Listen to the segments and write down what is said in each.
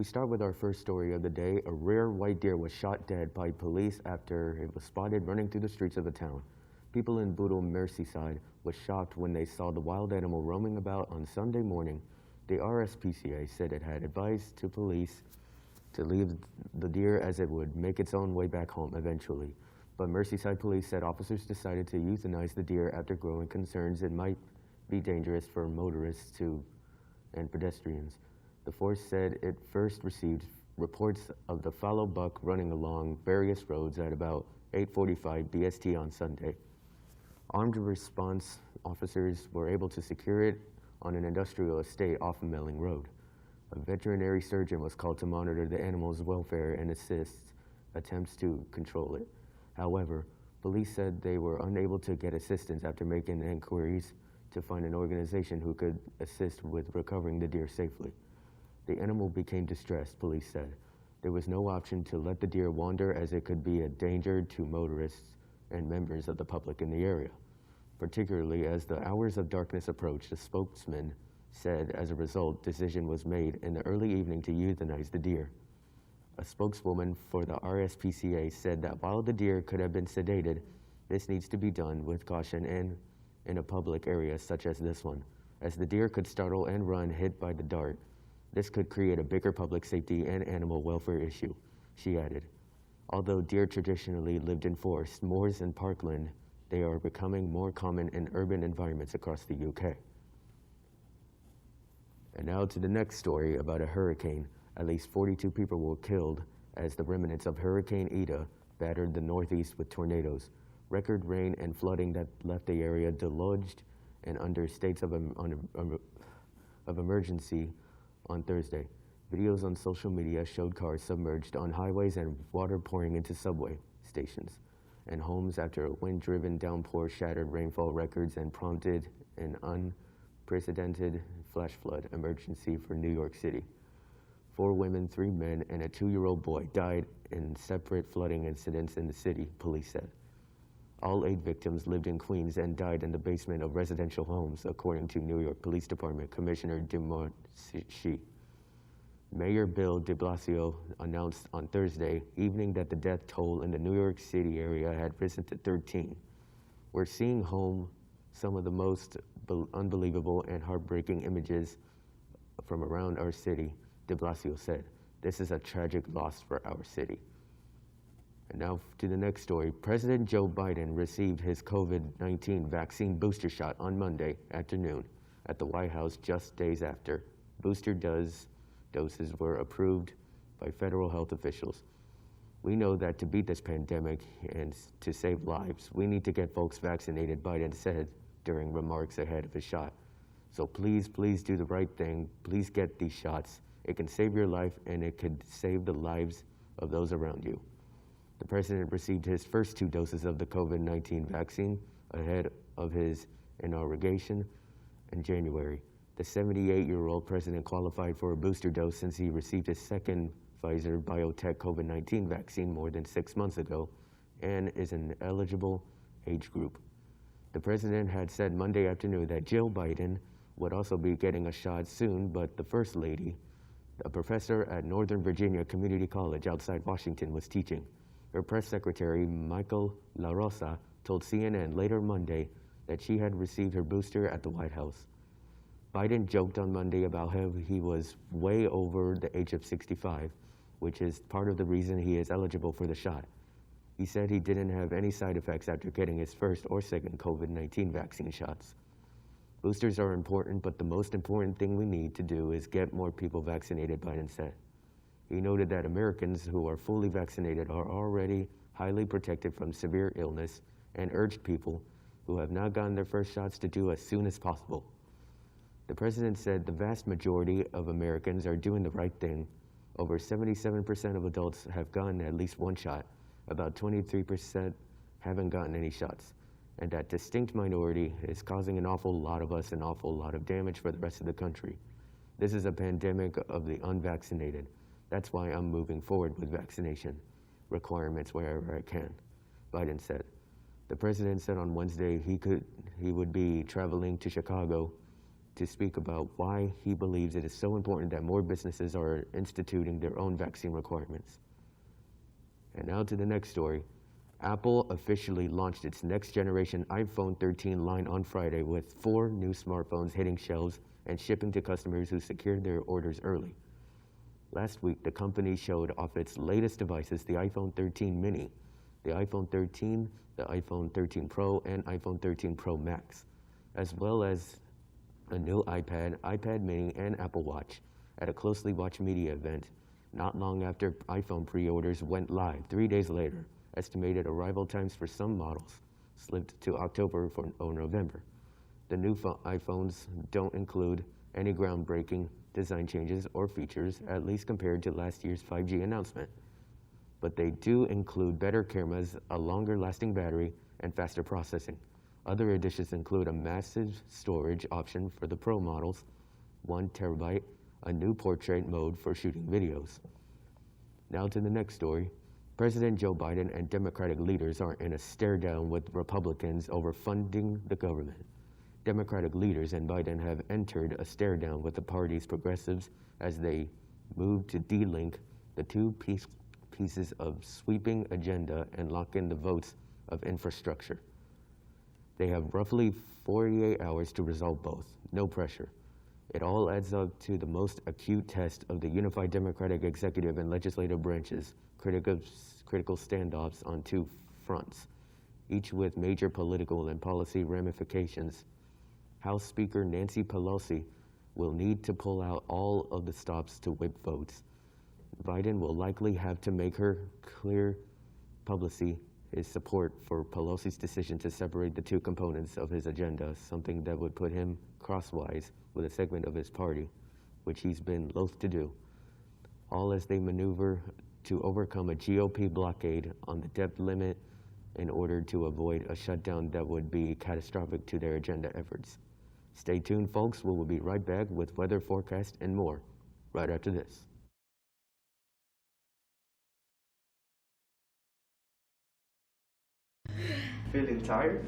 start with our first story of the day. A rare white deer was shot dead by police after it was spotted running through the streets of the town. People in Bootle, Merseyside, were shocked when they saw the wild animal roaming about on Sunday morning. The RSPCA said it had advised to police to leave the deer as it would make its own way back home eventually. But Merseyside police said officers decided to euthanize the deer after growing concerns it might be dangerous for motorists and pedestrians. The force said it first received reports of the fallow buck running along various roads at about 8:45 BST on Sunday. Armed response officers were able to secure it on an industrial estate off Melling Road. A veterinary surgeon was called to monitor the animal's welfare and assist attempts to control it. However, police said they were unable to get assistance after making inquiries to find an organization who could assist with recovering the deer safely. The animal became distressed, police said. There was no option to let the deer wander as it could be a danger to motorists and members of the public in the area, particularly as the hours of darkness approached. The spokesman said as a result, decision was made in the early evening to euthanize the deer. A spokeswoman for the RSPCA said that while the deer could have been sedated, this needs to be done with caution and in a public area such as this one, as the deer could startle and run hit by the dart. This could create a bigger public safety and animal welfare issue, she added. Although deer traditionally lived in forests, moors, and parkland, they are becoming more common in urban environments across the UK. And now to the next story about a hurricane. At least 42 people were killed as the remnants of Hurricane Ida battered the Northeast with tornadoes. Record rain and flooding that left the area deluged and under states of emergency on Thursday. Videos on social media showed cars submerged on highways and water pouring into subway stations and homes after a wind-driven downpour shattered rainfall records and prompted an unprecedented flash flood emergency for New York City. 4 women, 3 men, and a 2-year-old boy died in separate flooding incidents in the city, police said. All 8 victims lived in Queens and died in the basement of residential homes, according to New York Police Department Commissioner DeMarchi. Mayor Bill de Blasio announced on Thursday evening that the death toll in the New York City area had risen to 13. We're seeing home some of the most unbelievable and heartbreaking images from around our city, de Blasio said. This is a tragic loss for our city. And now to the next story. President Joe Biden received his COVID-19 vaccine booster shot on Monday afternoon at the White House just days after. Booster doses were approved by federal health officials. We know that to beat this pandemic and to save lives, we need to get folks vaccinated, Biden said during remarks ahead of his shot. So please, please do the right thing. Please get these shots. It can save your life and it could save the lives of those around you. The president received his first 2 doses of the COVID-19 vaccine ahead of his inauguration in January. The 78-year-old president qualified for a booster dose since he received his second Pfizer BioNTech COVID-19 vaccine more than 6 months ago and is an eligible age group. The president had said Monday afternoon that Jill Biden would also be getting a shot soon, but the First Lady, a professor at Northern Virginia Community College outside Washington, was teaching. Her press secretary, Michael LaRosa, told CNN later Monday that she had received her booster at the White House. Biden joked on Monday about how he was way over the age of 65, which is part of the reason he is eligible for the shot. He said he didn't have any side effects after getting his first or second COVID-19 vaccine shots. Boosters are important, but the most important thing we need to do is get more people vaccinated, Biden said. He noted that Americans who are fully vaccinated are already highly protected from severe illness and urged people who have not gotten their first shots to do as soon as possible. The president said the vast majority of Americans are doing the right thing. Over 77% of adults have gotten at least 1 shot. About 23% haven't gotten any shots. And that distinct minority is causing an awful lot of us an awful lot of damage for the rest of the country. This is a pandemic of the unvaccinated. That's why I'm moving forward with vaccination requirements wherever I can, Biden said. The president said on Wednesday he would be traveling to Chicago to speak about why he believes it is so important that more businesses are instituting their own vaccine requirements. And now to the next story. Apple officially launched its next generation iPhone 13 line on Friday with 4 new smartphones hitting shelves and shipping to customers who secured their orders early. Last week, the company showed off its latest devices, the iPhone 13 mini, the iPhone 13, the iPhone 13 Pro, and iPhone 13 Pro Max, as well as a new iPad, iPad mini, and Apple Watch at a closely watched media event not long after iPhone pre-orders went live 3 days later. Estimated arrival times for some models slipped to October or November. The new iPhones don't include any groundbreaking design changes or features, at least compared to last year's 5G announcement. But they do include better cameras, a longer lasting battery, and faster processing. Other additions include a massive storage option for the Pro models, 1 terabyte, a new portrait mode for shooting videos. Now to the next story. President Joe Biden and Democratic leaders are in a stare-down with Republicans over funding the government. Democratic leaders and Biden have entered a stare-down with the party's progressives as they move to de-link the two pieces of sweeping agenda and lock in the votes of infrastructure. They have roughly 48 hours to resolve both. No pressure. It all adds up to the most acute test of the unified Democratic executive and legislative branches, critical standoffs on 2 fronts, each with major political and policy ramifications. House Speaker Nancy Pelosi will need to pull out all of the stops to whip votes. Biden will likely have to make her clear publicly his support for Pelosi's decision to separate the 2 components of his agenda, something that would put him crosswise with a segment of his party, which he's been loath to do, all as they maneuver to overcome a GOP blockade on the debt limit in order to avoid a shutdown that would be catastrophic to their agenda efforts. Stay tuned, folks. We will be right back with weather forecast and more right after this. Feeling tired?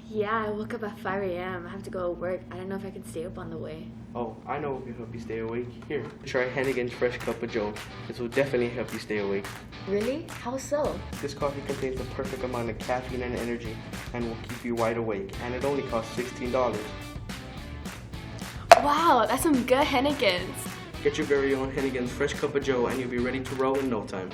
Yeah, I woke up at 5 a.m. I have to go to work. I don't know if I can stay up on the way. Oh, I know what can help you stay awake. Here, try Hennigan's Fresh Cup of Joe. This will definitely help you stay awake. Really? How so? This coffee contains the perfect amount of caffeine and energy and will keep you wide awake. And it only costs $16. Wow, that's some good Hennigan's. Get your very own Hennigan's Fresh Cup of Joe and you'll be ready to roll in no time.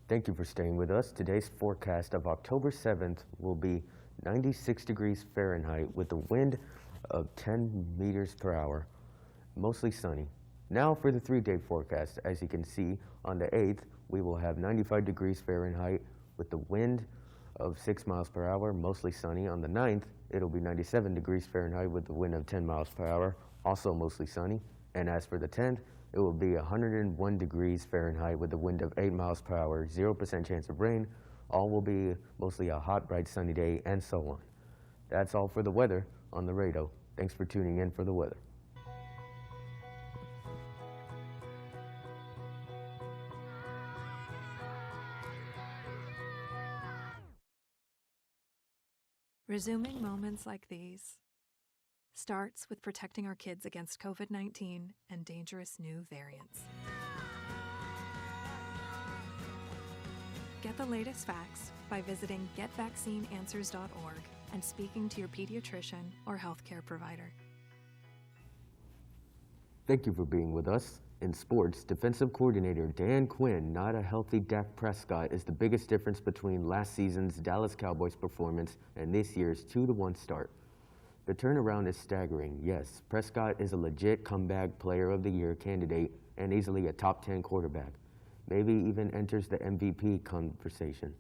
Thank you for staying with us. Today's forecast of October 7th will be 96 degrees Fahrenheit with a wind of 10 meters per hour, mostly sunny. Now for the 3-day forecast. As you can see, on the 8th, we will have 95 degrees Fahrenheit with the wind of 6 miles per hour, mostly sunny. On the 9th, it'll be 97 degrees Fahrenheit with the wind of 10 miles per hour, also mostly sunny. And as for the 10th, it will be 101 degrees Fahrenheit with a wind of 8 miles per hour, 0% chance of rain. All will be mostly a hot, bright, sunny day, and so on. That's all for the weather on the radio. Thanks for tuning in for the weather. Resuming moments like these starts with protecting our kids against COVID-19 and dangerous new variants. Get the latest facts by visiting getvaccineanswers.org and speaking to your pediatrician or healthcare provider. Thank you for being with us. In sports, defensive coordinator Dan Quinn, not a healthy Dak Prescott, is the biggest difference between last season's Dallas Cowboys performance and this year's 2-1 start. The turnaround is staggering, yes. Prescott is a legit comeback player of the year candidate and easily a top 10 quarterback. Maybe even enters the MVP conversation.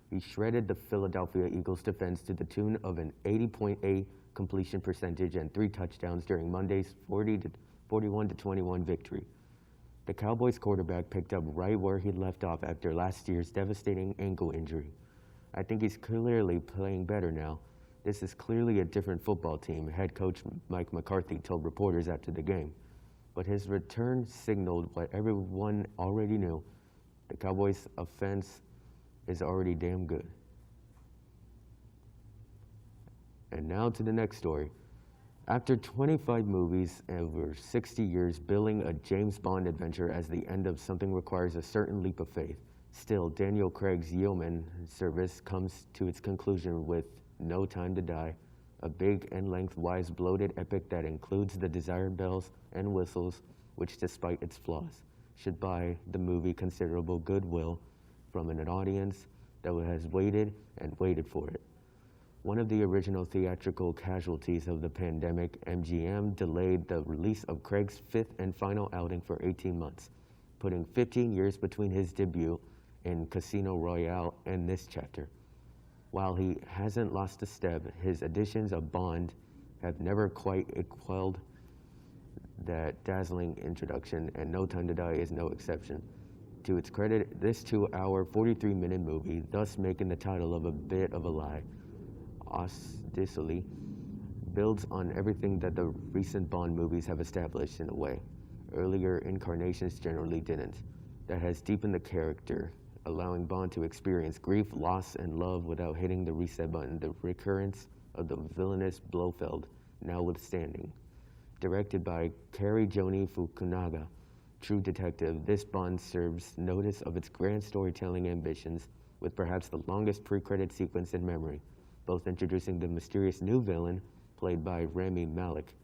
He shredded the Philadelphia Eagles defense to the tune of an 80.8 completion percentage and 3 touchdowns during Monday's 41-21 victory. The Cowboys quarterback picked up right where he left off after last year's devastating ankle injury. I think he's clearly playing better now. This is clearly a different football team, head coach Mike McCarthy told reporters after the game. But his return signaled what everyone already knew. The Cowboys' offense is already damn good. And now to the next story. After 25 movies over 60 years, billing a James Bond adventure as the end of something requires a certain leap of faith. Still, Daniel Craig's yeoman service comes to its conclusion with No Time to Die, a big and lengthwise bloated epic that includes the desired bells and whistles, which despite its flaws, should buy the movie considerable goodwill from an audience that has waited and waited for it. One of the original theatrical casualties of the pandemic, MGM delayed the release of Craig's fifth and final outing for 18 months, putting 15 years between his debut in Casino Royale and this chapter. While he hasn't lost a step, his editions of Bond have never quite equaled that dazzling introduction, and No Time to Die is no exception. To its credit, this 2-hour, 43-minute movie, thus making the title of a bit of a lie, ostensibly builds on everything that the recent Bond movies have established in a way earlier incarnations generally didn't. That has deepened the character, allowing Bond to experience grief, loss, and love without hitting the reset button, the recurrence of the villainous Blofeld notwithstanding. Directed by Cary Joni Fukunaga, True Detective, this Bond serves notice of its grand storytelling ambitions with perhaps the longest pre-credit sequence in memory, both introducing the mysterious new villain, played by Rami Malek,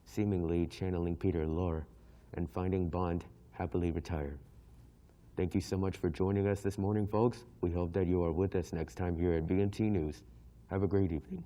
seemingly channeling Peter Lorre, and finding Bond happily retired. Thank you so much for joining us this morning, folks. We hope that you are with us next time here at VMT News. Have a great evening.